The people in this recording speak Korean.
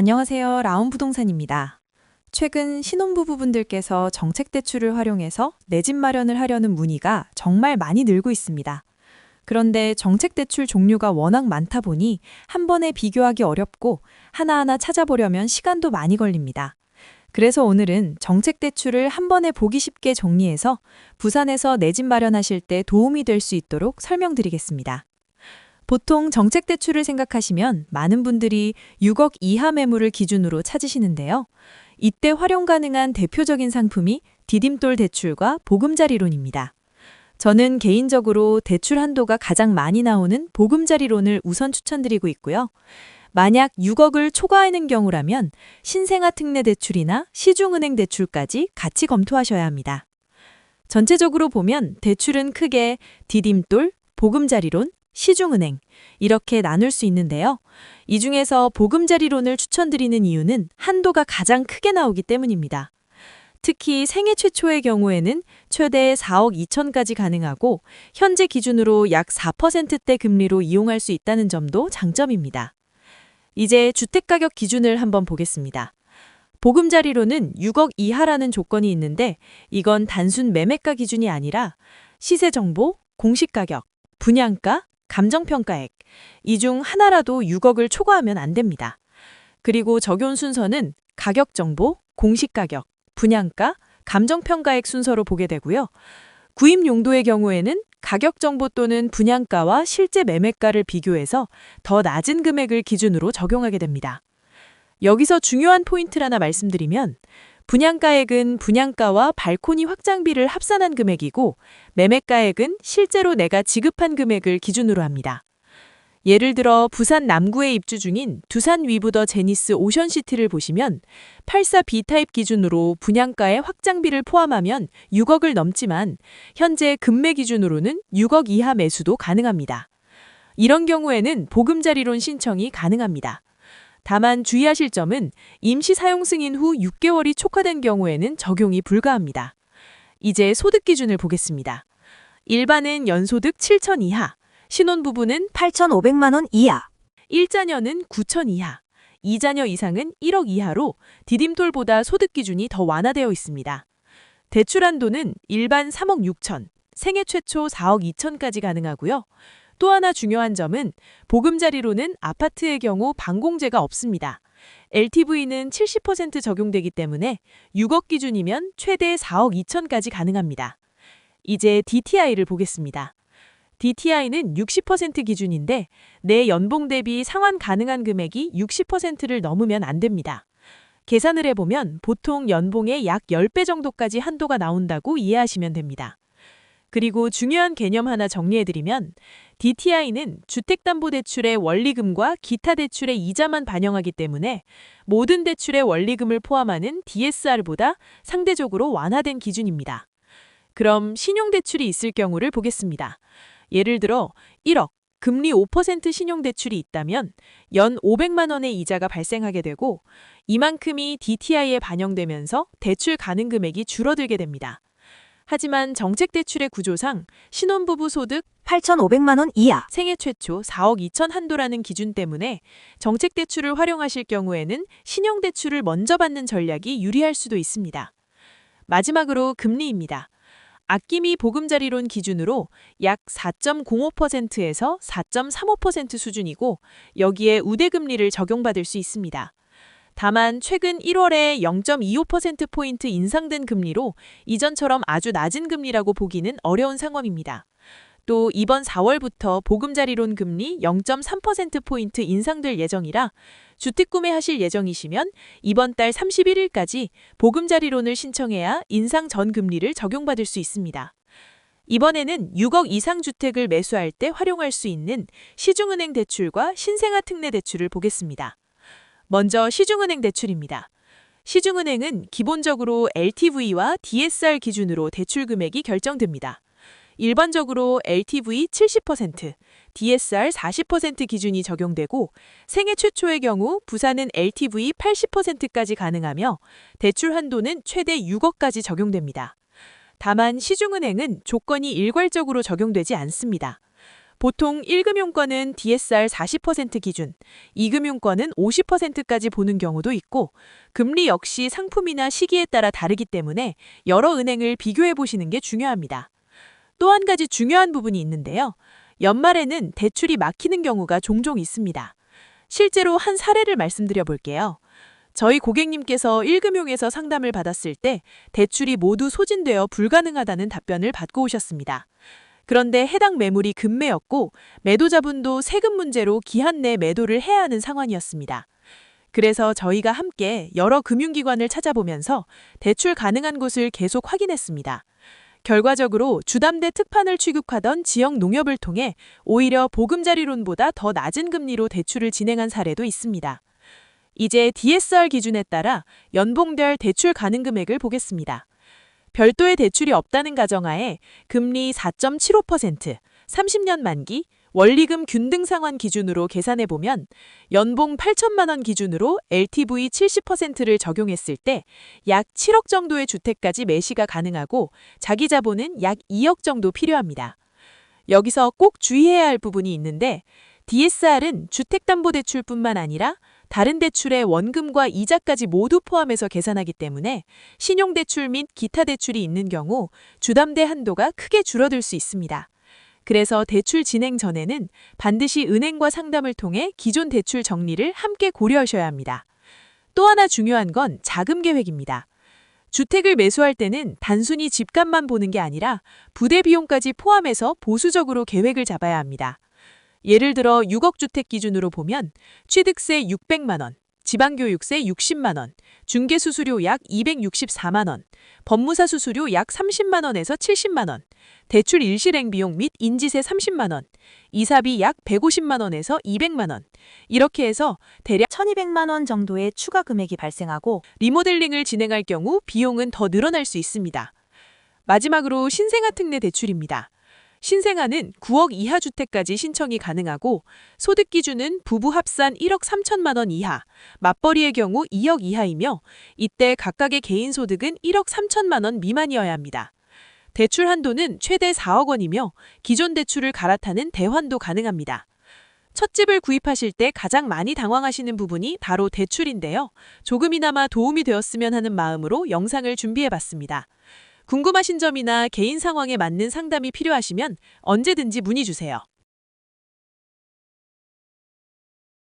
안녕하세요. 라온부동산입니다. 최근 신혼부부분들께서 정책대출을 활용해서 내 집 마련을 하려는 문의가 정말 많이 늘고 있습니다. 그런데 정책대출 종류가 워낙 많다 보니 한 번에 비교하기 어렵고 하나하나 찾아보려면 시간도 많이 걸립니다. 그래서 오늘은 정책대출을 한 번에 보기 쉽게 정리해서 부산에서 내 집 마련하실 때 도움이 될 수 있도록 설명드리겠습니다. 보통 정책대출을 생각하시면 많은 분들이 6억 이하 매물을 기준으로 찾으시는데요. 이때 활용 가능한 대표적인 상품이 디딤돌 대출과 보금자리론입니다. 저는 개인적으로 대출 한도가 가장 많이 나오는 보금자리론을 우선 추천드리고 있고요. 만약 6억을 초과하는 경우라면 신생아 특례 대출이나 시중은행 대출까지 같이 검토하셔야 합니다. 전체적으로 보면 대출은 크게 디딤돌, 보금자리론, 시중은행 이렇게 나눌 수 있는데요. 이 중에서 보금자리론을 추천드리는 이유는 한도가 가장 크게 나오기 때문입니다. 특히 생애 최초의 경우에는 최대 4억 2천까지 가능하고 현재 기준으로 약 4%대 금리로 이용할 수 있다는 점도 장점입니다. 이제 주택가격 기준을 한번 보겠습니다. 보금자리론은 6억 이하라는 조건이 있는데 이건 단순 매매가 기준이 아니라 시세정보, 공시가격, 분양가, 감정평가액, 이 중 하나라도 6억을 초과하면 안 됩니다. 그리고 적용 순서는 가격정보, 공시가격, 분양가, 감정평가액 순서로 보게 되고요. 구입 용도의 경우에는 가격정보 또는 분양가와 실제 매매가를 비교해서 더 낮은 금액을 기준으로 적용하게 됩니다. 여기서 중요한 포인트를 하나 말씀드리면 분양가액은 분양가와 발코니 확장비를 합산한 금액이고 매매가액은 실제로 내가 지급한 금액을 기준으로 합니다. 예를 들어 부산 남구에 입주 중인 두산 위브더 제니스 오션시티를 보시면 84B 타입 기준으로 분양가의 확장비를 포함하면 6억을 넘지만 현재 금매 기준으로는 6억 이하 매수도 가능합니다. 이런 경우에는 보금자리론 신청이 가능합니다. 다만 주의하실 점은 임시 사용 승인 후 6개월이 촉과된 경우에는 적용이 불가합니다. 이제 소득 기준을 보겠습니다. 일반은 연소득 7천 이하, 신혼부부는 8,500만 원 이하. 1자녀는 9천 이하, 2자녀 이상은 1억 이하로 디딤돌보다 소득 기준이 더 완화되어 있습니다. 대출 한도는 일반 3억 6천, 생애 최초 4억 2천까지 가능하고요. 또 하나 중요한 점은 보금자리론은 아파트의 경우 반공제가 없습니다. LTV는 70% 적용되기 때문에 6억 기준이면 최대 4억 2천까지 가능합니다. 이제 DTI를 보겠습니다. DTI는 60% 기준인데 내 연봉 대비 상환 가능한 금액이 60%를 넘으면 안 됩니다. 계산을 해보면 보통 연봉의 약 10배 정도까지 한도가 나온다고 이해하시면 됩니다. 그리고 중요한 개념 하나 정리해드리면 DTI는 주택담보대출의 원리금과 기타 대출의 이자만 반영하기 때문에 모든 대출의 원리금을 포함하는 DSR보다 상대적으로 완화된 기준입니다. 그럼 신용대출이 있을 경우를 보겠습니다. 예를 들어 1억, 금리 5% 신용대출이 있다면 연 500만 원의 이자가 발생하게 되고 이만큼이 DTI에 반영되면서 대출 가능 금액이 줄어들게 됩니다. 하지만 정책대출의 구조상 신혼부부 소득 8,500만 원 이하. 생애 최초 4억 2천 한도라는 기준 때문에 정책대출을 활용하실 경우에는 신용대출을 먼저 받는 전략이 유리할 수도 있습니다. 마지막으로 금리입니다. 아낌이 보금자리론 기준으로 약 4.05%에서 4.35% 수준이고 여기에 우대금리를 적용받을 수 있습니다. 다만 최근 1월에 0.25%포인트 인상된 금리로 이전처럼 아주 낮은 금리라고 보기는 어려운 상황입니다. 또 이번 4월부터 보금자리론 금리 0.3%포인트 인상될 예정이라 주택 구매하실 예정이시면 이번 달 31일까지 보금자리론을 신청해야 인상 전 금리를 적용받을 수 있습니다. 이번에는 6억 이상 주택을 매수할 때 활용할 수 있는 시중은행 대출과 신생아 특례 대출을 보겠습니다. 먼저 시중은행 대출입니다. 시중은행은 기본적으로 LTV와 DSR 기준으로 대출 금액이 결정됩니다. 일반적으로 LTV 70%, DSR 40% 기준이 적용되고 생애 최초의 경우 부산은 LTV 80%까지 가능하며 대출 한도는 최대 6억까지 적용됩니다. 다만 시중은행은 조건이 일괄적으로 적용되지 않습니다. 보통 1금융권은 DSR 40% 기준, 2금융권은 50%까지 보는 경우도 있고, 금리 역시 상품이나 시기에 따라 다르기 때문에 여러 은행을 비교해 보시는 게 중요합니다. 또 한 가지 중요한 부분이 있는데요. 연말에는 대출이 막히는 경우가 종종 있습니다. 실제로 한 사례를 말씀드려 볼게요. 저희 고객님께서 1금융에서 상담을 받았을 때 대출이 모두 소진되어 불가능하다는 답변을 받고 오셨습니다. 그런데 해당 매물이 금매였고 매도자분도 세금 문제로 기한 내 매도를 해야 하는 상황이었습니다. 그래서 저희가 함께 여러 금융기관을 찾아보면서 대출 가능한 곳을 계속 확인했습니다. 결과적으로 주담대 특판을 취급하던 지역 농협을 통해 오히려 보금자리론보다 더 낮은 금리로 대출을 진행한 사례도 있습니다. 이제 DSR 기준에 따라 연봉별 대출 가능 금액을 보겠습니다. 별도의 대출이 없다는 가정하에 금리 4.75%, 30년 만기, 원리금 균등 상환 기준으로 계산해보면 연봉 8천만 원 기준으로 LTV 70%를 적용했을 때 약 7억 정도의 주택까지 매시가 가능하고 자기 자본은 약 2억 정도 필요합니다. 여기서 꼭 주의해야 할 부분이 있는데 DSR은 주택담보대출뿐만 아니라 다른 대출의 원금과 이자까지 모두 포함해서 계산하기 때문에 신용대출 및 기타 대출이 있는 경우 주담대 한도가 크게 줄어들 수 있습니다. 그래서 대출 진행 전에는 반드시 은행과 상담을 통해 기존 대출 정리를 함께 고려하셔야 합니다. 또 하나 중요한 건 자금 계획입니다. 주택을 매수할 때는 단순히 집값만 보는 게 아니라 부대 비용까지 포함해서 보수적으로 계획을 잡아야 합니다. 예를 들어 6억 주택 기준으로 보면 취득세 600만 원, 지방교육세 60만 원, 중개수수료 약 264만 원, 법무사 수수료 약 30만 원에서 70만 원, 대출 일실행 비용 및 인지세 30만 원, 이사비 약 150만 원에서 200만 원, 이렇게 해서 대략 1200만 원 정도의 추가 금액이 발생하고 리모델링을 진행할 경우 비용은 더 늘어날 수 있습니다. 마지막으로 신생아 특례 대출입니다. 신생아는 9억 이하 주택까지 신청이 가능하고 소득 기준은 부부 합산 1억 3천만 원 이하, 맞벌이의 경우 2억 이하이며 이때 각각의 개인 소득은 1억 3천만 원 미만이어야 합니다. 대출 한도는 최대 4억 원이며 기존 대출을 갈아타는 대환도 가능합니다. 첫 집을 구입하실 때 가장 많이 당황하시는 부분이 바로 대출인데요. 조금이나마 도움이 되었으면 하는 마음으로 영상을 준비해봤습니다. 궁금하신 점이나 개인 상황에 맞는 상담이 필요하시면 언제든지 문의 주세요.